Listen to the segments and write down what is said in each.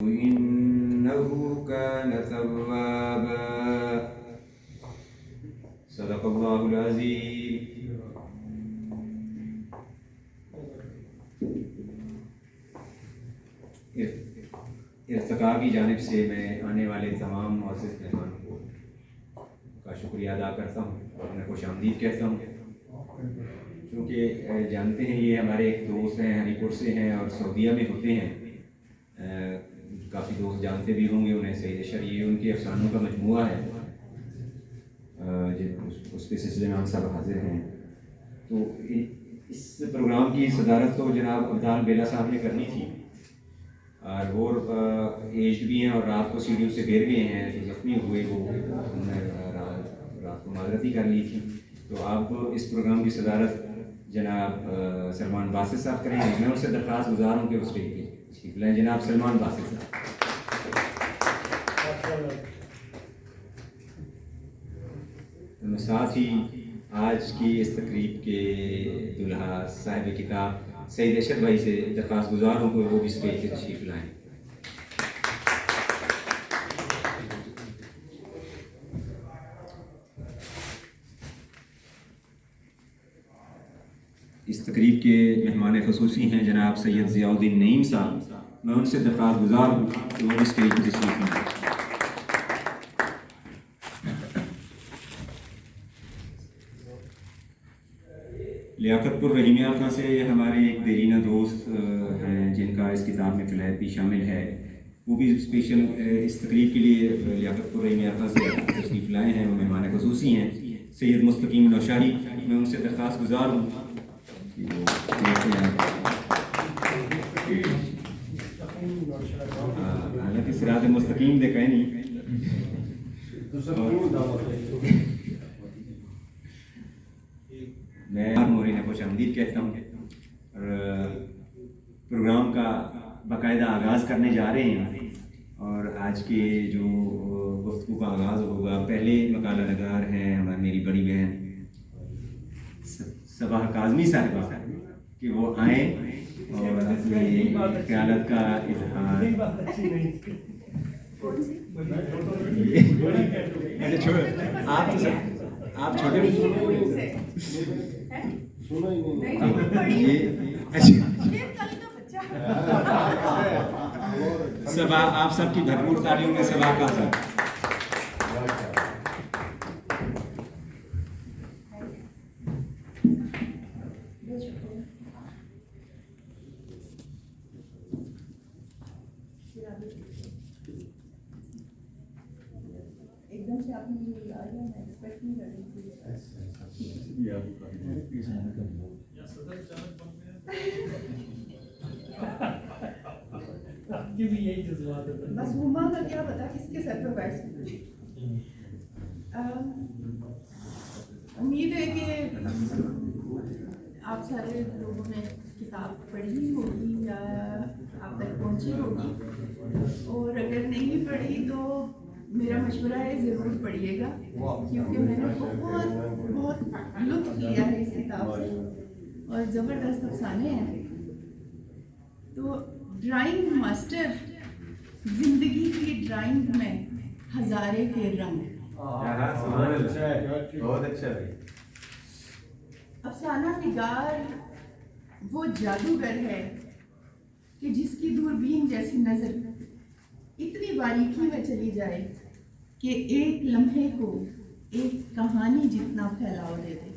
إنه كان توابا صدق الله العظيم. ارتقاء کی جانب سے میں آنے والے تمام معزز مہمانوں کا شکریہ ادا کرتا ہوں اور انہیں خوش آمدید کہتا ہوں. چونکہ جانتے ہیں یہ ہمارے ایک دوست ہیں، ہری پور سے ہیں اور سعودیہ میں ہوتے ہیں. کافی دوست جانتے بھی ہوں گے انہیں. سید اشر یہ ان کے افسانوں کا مجموعہ ہے، اس کے سلسلے میں ہم سب حاضر ہیں. تو اس پروگرام کی صدارت تو جناب ابدال بیلا صاحب نے کرنی تھی، اور وہ ایجڈ بھی ہیں اور رات کو سیڑھیوں سے گر گئے ہیں، جو زخمی ہوئے وہ انہوں نے رات کو معذرتی کر لی تھی. تو آپ اس پروگرام کی صدارت جناب سلمان باسط صاحب کریں گے. میں ان سے درخواست گزار ہوں کہ اس پہ تشریف لائیں. جناب سلمان باسط صاحب. ساتھ ہی آج کی اس تقریب کے دلہا صاحب کتاب سید اشر بھائی سے درخواست گزار ہوں کہ وہ بھی اسٹیج پہ تشریف لائیں. اس تقریب کے مہمان خصوصی ہیں جناب سید ضیاء الدین نعیم صاحب. میں ان سے درخواست گزار ہوں کہ وہ اس کے تشریف لائیں. لیاقت پور رحیمیہ خان سے ہمارے ایک دیرینہ دوست ہیں جن کا اس کتاب میں فلیت بھی شامل ہے، وہ بھی اسپیشل اس تقریب کے لیے لیاقت پور رحیمیہ خان سے تشریف لائے ہیں. وہ مہمان خصوصی ہیں سید مستقیم نوشاہی. میں ان سے درخواست گزار ہوں کہ وہ حالانکہ صراط مستقیم دے کہیں نہیں. میں مورین خوش آمدید کہتا ہوں اور پروگرام کا باقاعدہ آغاز کرنے جا رہے ہیں. اور آج کے جو گفتگو کا آغاز ہوگا، پہلے مقالہ نگار ہیں ہماری میری بڑی بہن صباح کاظمی صاحبہ کہ وہ آئیں اور اپنی خیالات کا اظہار. آپ چھوٹے صبا آپ سب کی بھرپور تالیوں میں صبا کا سب. ایک دم سے آپ نے یہ آیا میں ایکسپیکٹ نہیں کر رہی تھی. بس ہما کا کیا پتا کس کے سر پہ بیٹھ سکتے. امید ہے کہ آپ سارے لوگوں نے کتاب پڑھی ہوگی یا آپ تک پہنچی ہوگی، اور اگر نہیں پڑھی تو میرا مشورہ ہے ضرور پڑھیے گا، کیونکہ میں نے بہت لطف لیا ہے اس کتاب سے اور زبردست افسانے ہیں. تو ڈرائنگ ماسٹر زندگی کی ڈرائنگ میں ہزارے کے رنگ. بہت اچھا. افسانہ نگار وہ جادوگر ہے کہ جس کی دوربین جیسی نظر اتنی باریکی میں چلی جائے کہ ایک لمحے کو ایک کہانی جتنا پھیلاؤ دے دے.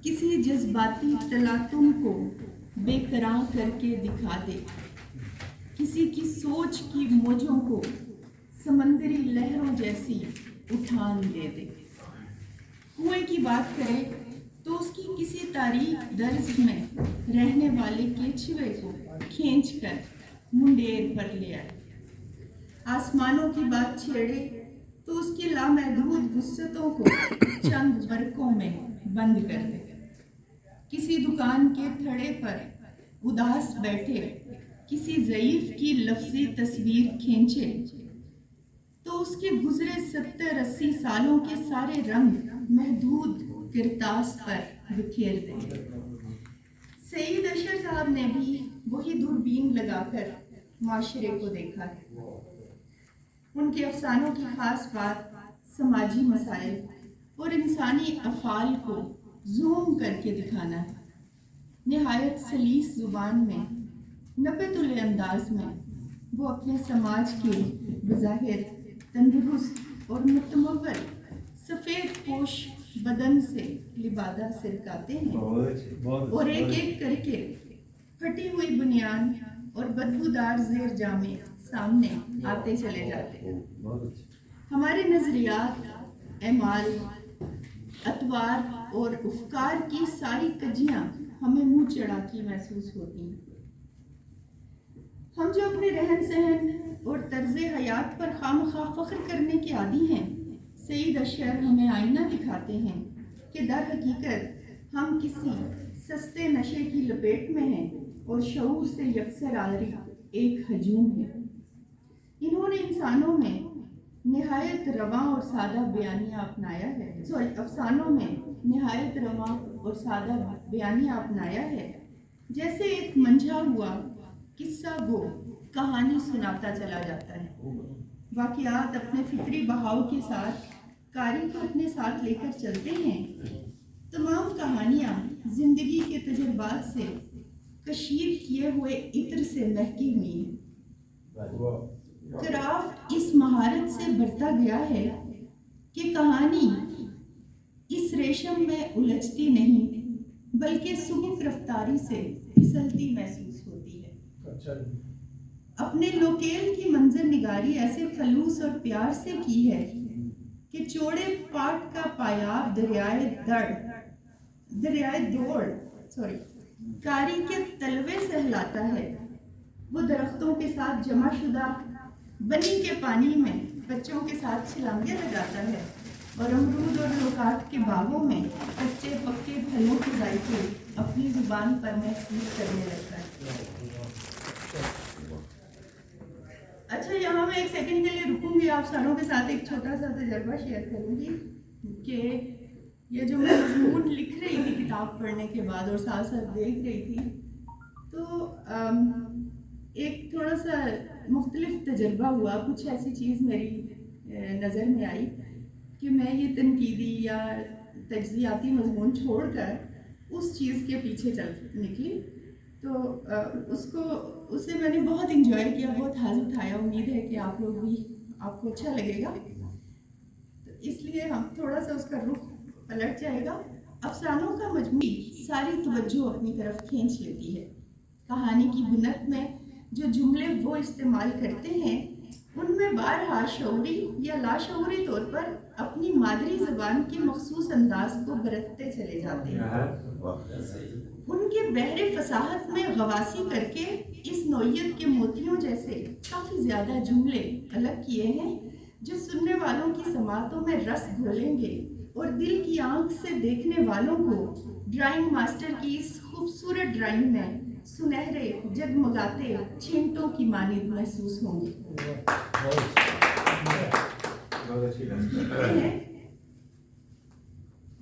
کسی جذباتی تلاطم کو بے قرار کر کے دکھا دے، کسی کی سوچ کی موجوں کو سمندری لہروں جیسی اٹھان دے دے. کنویں کی بات کرے تو اس کی کسی تاریخ درج میں رہنے والے کیچوے کو کھینچ کر منڈیر پر لے آئے. آسمانوں کی بات چھیڑے تو اس کی لامحدود وسعتوں کو چند برقوں میں بند کر دے. کسی دکان کے تھڑے پر اداس بیٹھے کسی ضعیف کی لفظی تصویر کھینچے تو اس کے گزرے 70-80 سالوں کے سارے رنگ محدود کرتاس پر بکھیر دے. سید اشر صاحب نے بھی وہی دوربین لگا کر माशरे को देखा है। उनके अफसानों की खास बात समाजी मसाइल और इंसानी अफ़ाल को जूम करके दिखाना है। नहायत सलीस ज़ुबान में, नक़तुल अंदाज में वो अपने समाज के बज़ाहिर तंदुरुस्त और मुतमव्वल सफ़ेद पोश बदन से लिबादा सिरकाते हैं और एक एक करके फटी हुई बुनियान और बदबूदार ज़ेर जामे सामने आते चले जाते हैं। हमारे नज़रियात, एमाल, अतवार और अफकार की सारी कजियाँ हमें मुँह चढ़ाती महसूस होती हैं। हम जो अपने रहन सहन और तर्ज हयात पर खामखा फ़ख्र करने के आदी हैं, सईद अशर हमें आईना दिखाते हैं कि दर हकीकत हम किसी सस्ते नशे की लपेट में हैं और शऊर से यकसर आरी एक हजूम है। इन्होंने इंसानों में नहायत रवां और सादा बयानिया अपनाया है, अफसानों में नहायत रवां और सादा बयानिया अपनाया है। जैसे एक मंझा हुआ किस्सा गो कहानी सुनाता चला जाता है। वाक़ियात अपने फिक्री बहाव के साथ कारी को अपने साथ लेकर चलते हैं। तमाम कहानियाँ जिंदगी के तजुर्बात से कशीर किए हुए इत्र से महकी हुई हैं। क्राफ्ट इस महारत से बढ़ता गया है कि कहानी इस रेशम में उलझती नहीं बल्कि सुबह रफ्तारी से फिसलती महसूस होती है। अपने लोकेल की मंजर निगारी ऐसे खलूस और प्यार से की है कि चौड़े पाट का पायाब दरियाए दौड़ कारी के तलवे से हिलाता है। वो दरख्तों के साथ जमाशुदा बनी के पानी में बच्चों के साथ छलांगे लगाता है और अमरूद और लोकाट के बागों में कच्चे पक्के फलों के जायके अपनी जुबान पर महसूस करने लगता है। अच्छा, यहाँ मैं एक सेकंड के लिए रुकूंगी, आप सारों के साथ एक छोटा सा तजर्बा शेयर करूंगी कि ये जो मैं मजमून लिख रही थी किताब पढ़ने के बाद और साथ साथ देख रही थी, तो एक थोड़ा सा मुख्तलिफ तजर्बा हुआ। कुछ ऐसी चीज़ मेरी नज़र में आई कि मैं ये तनकीदी या तज्ज़ियाती मजमून छोड़कर उस चीज़ के पीछे चल निकली। तो उसे मैंने बहुत इंजॉय किया, बहुत हाज़ उठाया। उम्मीद है कि आप लोग भी, आपको अच्छा लगेगा। तो इसलिए हम थोड़ा सा उसका रुख पलट जाएगा। अफसानों का मजमू सारी तवज्जो अपनी तरफ खींच लेती है। कहानी की बुनत में जो जुमले वो इस्तेमाल करते हैं उनमें बारहा शऊरी या लाशऊरी तौर पर अपनी मादरी ज़बान के मखसूस अंदाज को बरतते चले जाते हैं। उनके बहरे फसाहत में गवासी करके इस नौइयत के मोतियों जैसे काफ़ी ज़्यादा जुमले अलग किए हैं जो सुनने वालों की समातों में रस घोलेंगे और दिल की आंख से देखने वालों को ड्राइंग मास्टर की इस खूबसूरत ड्राइंग में सुनहरे जगमगाते छींटों की मानिंद महसूस होंगे।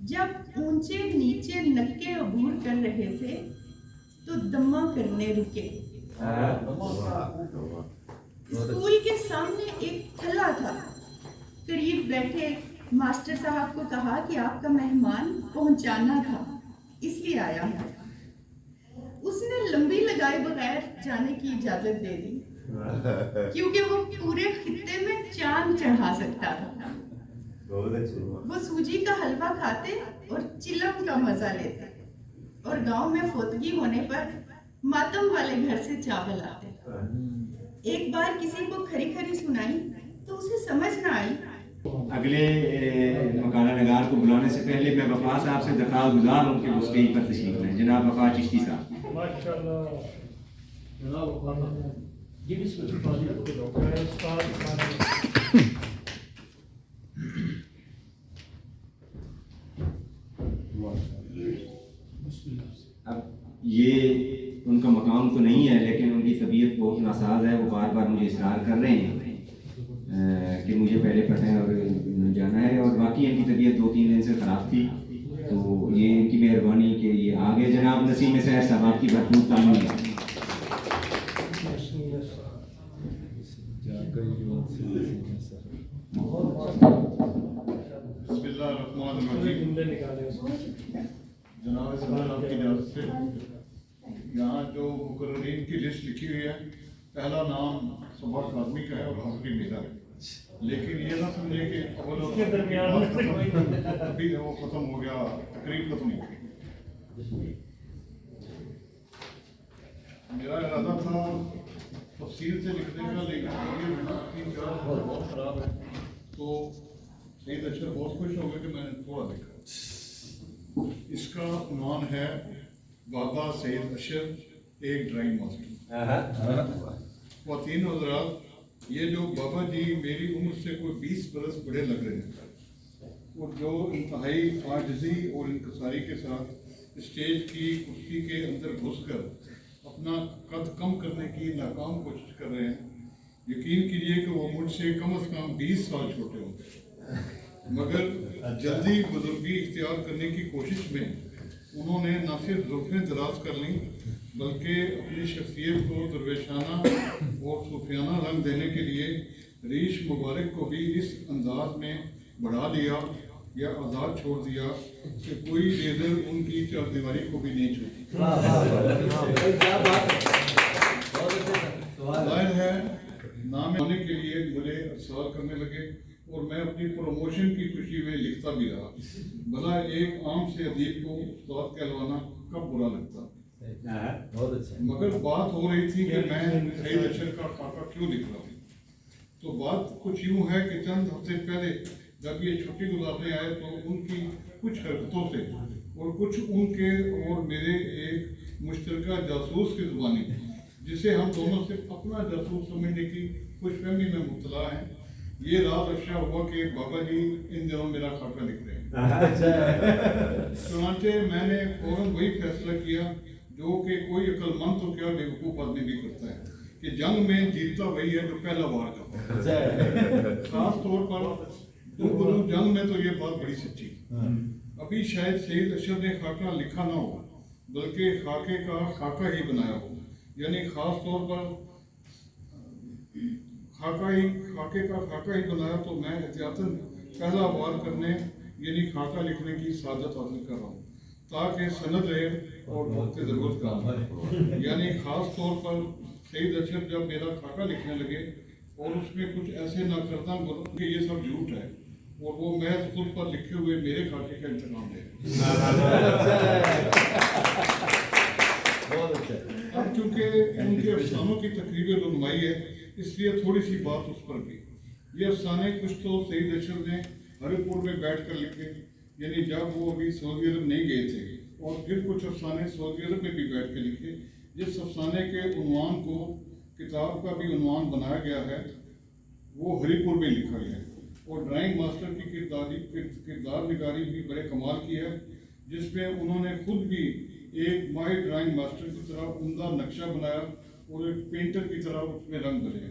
जब ऊंचे नीचे नक्के अबूर कर रहे थे तो दम्मा करने रुके। स्कूल के सामने एक थल्ला था। करीब बैठे मास्टर साहब को कहा कि आपका मेहमान पहुंचाना था, इसलिए आया है। उसने लंबी लगाए बगैर जाने की इजाजत दे दी क्योंकि वो पूरे खित्ते में चांद चढ़ा सकता था। वो सूजी का हलवा खाते और चिलम का मजा लेते और गांव में फोतगी होने पर मातम वाले घर से चावल आते। एक बार किसी को खरी खरी सुनाई तो उसे समझ ना आई। अगले मकाना नगार को बुलाने से पहले मैं वफा साहब से दरख्वास्त गुजार हूँ कि वो स्टेज पर तशरीफ लें। जनाब वफा चिश्ती साहब। अब ये उनका मकाम तो नहीं है, लेकिन उनकी तबीयत बहुत नासाज है। वो बार बार मुझे इसरार कर रहे हैं कि मुझे पहले पढ़ना और जाना है, और बाकी इनकी तबीयत 2-3 दिन से ख़राब थी, तो ये इनकी मेहरबानी कि ये आगे। जनाब नसीम सैर साहब, आपकी भरपूर तालीम। बिस्मिल्लाहिर्रहमानिर्रहीम। जनाब सदर आपकी इजाज़त से यहाँ जो मुकर्ररीन की लिस्ट लिखी हुई है, पहला नाम सबा काज़मी का है और आखिरी मेरा है। लेकिन ये ना समझे कि अव्वल और आखिर की बात अभी वो ख़त्म हो गया, तकरीब ख़त्म हो गई। मेरा इरादा था तफसील से लिखने का, लेकिन ये बहुत ख़राब है तो सईद अशर बहुत खुश हो गए कि मैंने थोड़ा लिखा। इसका उन्वान है बाबा सईद अशर एक ड्राइंग मास्टर। ख़वातीन हज़रात, ये जो बाबा जी मेरी उम्र से कोई 20 बरस बड़े लग रहे हैं और जो इंतहाई आजिज़ी और इनकसारी के साथ स्टेज की कुर्सी के अंदर घुसकर अपना कद कम करने की नाकाम कोशिश कर रहे हैं, यकीन कीजिए कि वो मुझसे कम से कम 20 साल छोटे होंगे, मगर जल्दी बुजुर्गी इख्तियार करने की कोशिश में उन्होंने न सिर्फ ज़ुल्फ़ें दराज कर लीं बल्कि अपनी शख्सियत को दरवेशाना और सूफियाना रंग देने के लिए रीश मुबारक को भी इस अंदाज में बढ़ा दिया या आज़ाद छोड़ दिया कि कोई लेज़र उनकी चारदीवारी को भी नहीं छूती। जाहिर है नाम होने के लिए मुझे अरसाल करने लगे और मैं अपनी प्रमोशन की खुशी में लिखता भी रहा। भला एक आम से अदीब को उस्ताद कहलवाना कब बुरा लगता। मगर बात हो रही थी कि मैं सईद अशर का खाका क्यों लिख रहा हूँ। तो बात कुछ यूँ है कि चंद हफ्ते पहले जब ये छुट्टी गुजारने आए तो उनकी कुछ हरकतों से और कुछ उनके और मेरे एक मुश्तरका जासूस की ज़ुबानी, जिसे हम दोनों सिर्फ अपना जासूस समझने की खुशफहमी में मुब्तला हैं, ये राज अफशा हुआ कि बाबा जी इन दिनों मेरा खाका लिख रहे हैं। चुनांचे मैंने फौरन वही फैसला किया जो कि कोई अक्लमंद तो क्या बेवकूफ़ आदमी भी करता है कि जंग में जीतता वही है जो पहला वार करता है। खास तौर पर जंग में तो ये बात बड़ी सच्ची। अभी शायद सईद अशर ने खाका लिखा ना हो बल्कि खाके का खाका ही बनाया हो, यानी खास तौर पर खाके का खाका ही बनाया, तो मैं एहतियातन पहला वार करने यानी खाका लिखने की सादत हासिल कर रहा हूँ ताकि सनद रहे और वक्त ज़रूरत काम है। यानी खास तौर पर सईद अशर जब मेरा खाका लिखने लगे और उसमें कुछ ऐसे नाकर्दा बोलो कि ये सब झूठ है और वो महज खुद पर लिखे हुए मेरे खाके का इंतकाम है। अब चूंकि उनके अफसानों की तकरीबें रुनमाई है, इसलिए थोड़ी सी बात उस पर भी। ये अफसाने कुछ तो सईद अशर ने हरिपुर में बैठ कर लिखे, यानी जब वो अभी सऊदी अरब नहीं गए थे, और फिर कुछ अफसाने सऊदी अरब में भी बैठ कर लिखे। जिस अफसाने के उन्वान को किताब का भी उन्वान बनाया गया है वो हरिपुर में लिखा गया है। और ड्राइंग मास्टर की किरदार निगारी भी बड़े कमाल की है, जिसमें उन्होंने खुद भी एक माहिर ड्राइंग मास्टर की तरह उम्दा नक्शा बनाया और एक पेंटर की तरह उसमें रंग भरे।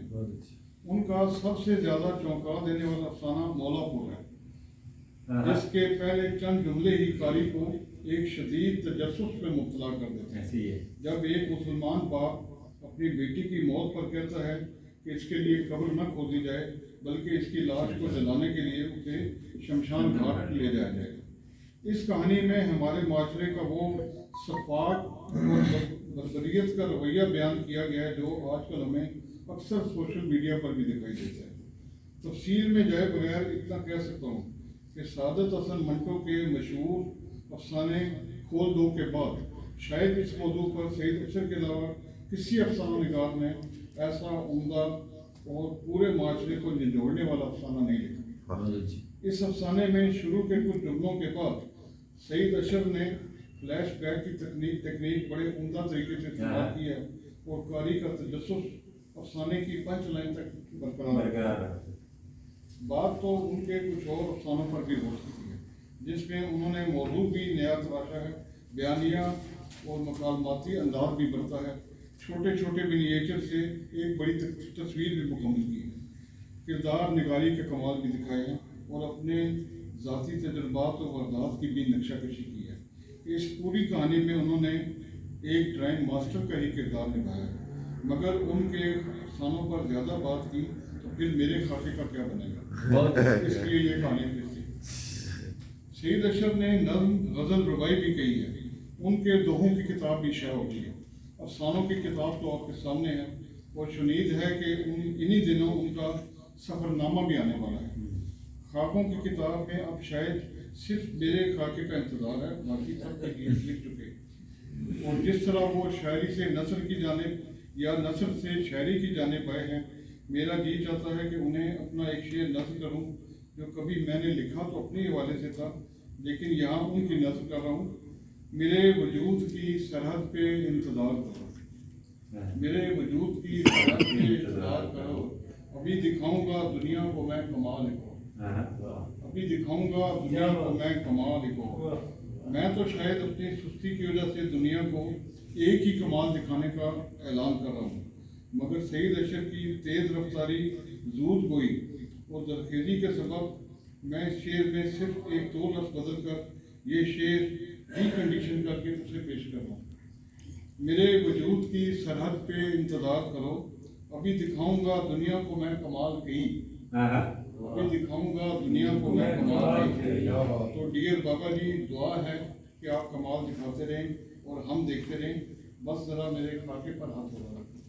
उनका सबसे ज़्यादा चौंका देने वाला अफसाना मौलापुर है, जिसके पहले चंद जुमले ही कारी को एक शदीद तजस्सुस में मुब्तला कर देते हैं। जब एक मुसलमान बाप अपनी बेटी की मौत पर कहता है कि इसके लिए कब्र न खोदी जाए बल्कि इसकी लाश को जलाने के लिए उसे शमशान घाट ले जाया जाए। इस कहानी में हमारे माशरे का वो सफाक और बर्बरियत का रवैया बयान किया गया है जो आजकल हमें अक्सर सोशल मीडिया पर भी दिखाई देता है। तफसील में जाए बगैर इतना कह सकता हूँ कि सादत हसन मंटो के मशहूर अफसाने खोल दो के बाद शायद इस मौजू पर सईद अशर के अलावा किसी अफसाना निगार ने ऐसा उम्दा और पूरे माशरे को निचोड़ने वाला अफसाना नहीं लिखा। इस अफसाने में शुरू के कुछ जुमलों के बाद सईद अशर ने फ्लैश बैक की तकनीक बड़े उम्दा तरीके से इस्तेमाल की है और कारी का तजस्सुस अफसाने की पंच लाइन तक बरकरार है। बात तो उनके कुछ और अफसानों पर भी हो चुकी है, जिसमें उन्होंने मौजू भी नया तराशा है, बयानिया और मकालमाती अंदाज भी बढ़ता है, छोटे छोटे मिनिएचर से एक बड़ी तस्वीर भी मुकम्मल की है, किरदार निगारी के कमाल भी दिखाए हैं और अपने ज़ाती तजुर्बात और वारदात की भी नक्शाकशी की है। इस पूरी कहानी में उन्होंने एक ड्राइंग मास्टर का ही किरदार निभाया है, मगर उनके अफसानों पर ज़्यादा बात की तो پھر میرے خاکے کا کیا بنے گا. اس لیے یہ کہانی تھی. سعید اشرف نے نظم غزل ربائی بھی کہی ہے. ان کے دوہوں کی کتاب بھی شائع ہوئی ہے. افسانوں کی کتاب تو آپ کے سامنے ہے اور شنید ہے کہ انہی دنوں ان کا سفر نامہ بھی آنے والا ہے. خاکوں کی کتاب میں اب شاید صرف میرے خاکے کا انتظار ہے، باقی سب کے گیت لکھ چکے. اور جس طرح وہ شاعری سے نثر کی جانب یا نثر سے شاعری کی جانب آئے ہیں، میرا جی چاہتا ہے کہ انہیں اپنا ایک شعر نثر کروں جو کبھی میں نے لکھا تو اپنے حوالے سے تھا، لیکن یہاں ان کی نثر کر رہا ہوں. میرے وجود کی سرحد پہ انتظار کرو، میرے وجود کی سرحد پہ انتظار کرو، ابھی دکھاؤں گا دنیا کو میں کمال کو، ابھی دکھاؤں گا دنیا کو میں کمال کو. میں تو شاید اپنی سستی کی وجہ سے دنیا کو ایک ہی کمال دکھانے کا اعلان کر رہا ہوں، مگر سعید اشرف کی تیز رفتاری، زود گوئی اور درخیزی کے سبب میں اس شعر میں صرف ایک دو لفظ بدل کر یہ شعر ری کنڈیشن کر کے اسے پیش کر رہا ہوں. میرے وجود کی سرحد پہ انتظار کرو، ابھی دکھاؤں گا دنیا کو میں کمال کہی، ابھی دکھاؤں گا دنیا کو میں کمال کہی. تو ڈیئر بابا جی، دعا ہے کہ آپ کمال دکھاتے رہیں اور ہم دیکھتے رہیں. بس ذرا میرے خاکے پر ہاتھ لگا رکھیں.